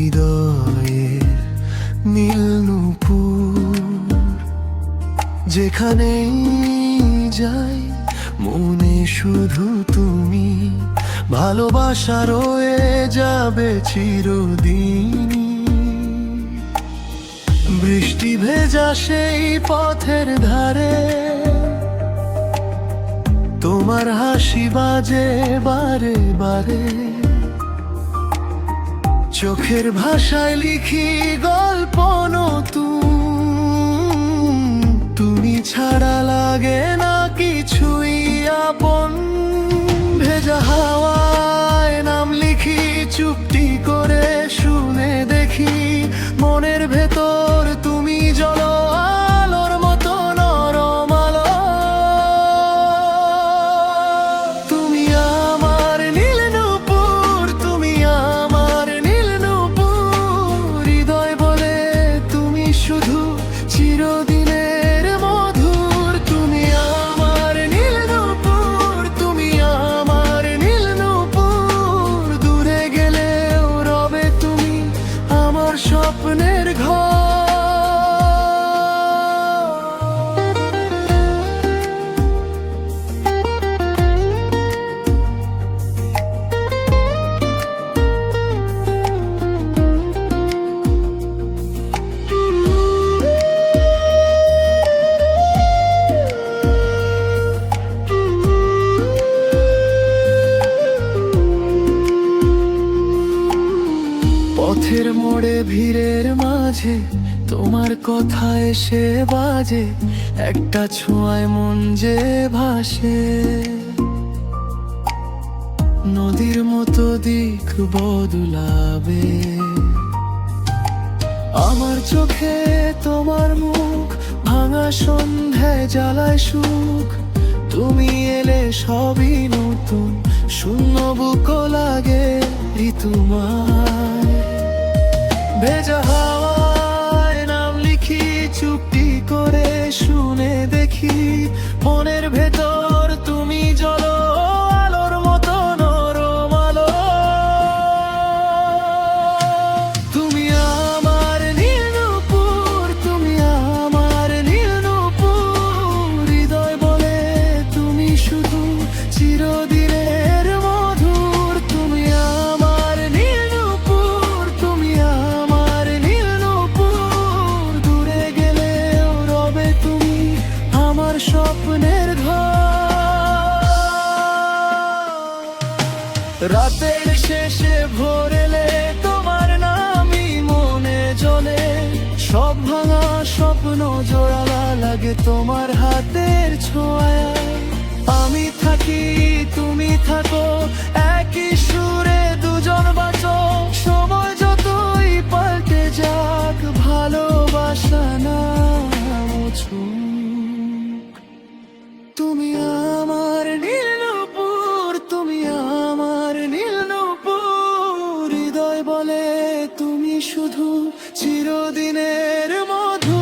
হৃদয়ের নীল নূপুর। যেখানেই যাই মনে শুধু তুমি, ভালোবাসা রয়ে যাবে চিরদিন। বৃষ্টি ভেজা সেই পথের ধারে তোমার হাসি বাজে বারে বারে। চোখের ভাষায় লিখি গল্প নতুন, তুমি ছাড়া লাগে না কিছুই আপন। ভেজা হাওয়ায় নাম লিখি চুপটি করে, শুনে দেখি মনের ভেতর তুমি জ্বলো আলোর মতো নরম আলো। তুমি আমার নীল নূপুর, তুমি আমার নীল নূপুর। হৃদয় বলে তুমি শুধু চিরদিনের মধুর। তুমি আমার নীল নূপুর, তুমি আমার নীল নূপুর। দূরে গেলেও রবে তুমি আমার স্বপ্নের ঘর। পথের মোড়ে ভিড়ের মাঝে তোমার কথা এসে বাজে, একটা ছোঁয়ায় মন যে ভাসে। নদীর মতো দিক বদলাবে আমার চোখে তোমার মুখ। ভাঙা সন্ধ্যায় জ্বালায় সুখ, তুমি এলে সবই নতুন। শূন্য বুকো লাগে ঋতুমায়। ভেজা হাওয়ায় নাম লিখি চুপটি করে, শুনে দেখি মনের ভেতর তুমি জ্বলো আলোর মতো নরম আলো। তুমি আমার নীল নূপুর, তুমি আমার নীল নূপুর। হৃদয় বলে তুমি শুধু চিরদিনের মধুর। তুমি আমার নীল নূপুর, তুমি আমার নীল নূপুর। দূরে গেলেও রবে তুমি আমার স্বপ্নের ঘর। রাতের শেষে ভোর এলে তোমার নামই মনে জ্বলে। সব ভাঙা স্বপ্ন জোড়ালা লাগে তোমার হাতের ছোঁয়ায়। আমি থাকি তুমি থাকো, একই সুরে দুজন বাঁচো। সময় যতই পাল্টে যাক, ভালোবাসা না মুছুক। তুমি আমার নীল নূপুর, তুমি আমার নীল নূপুর। হৃদয় বলে তুমি শুধু চিরদিনের মধুর।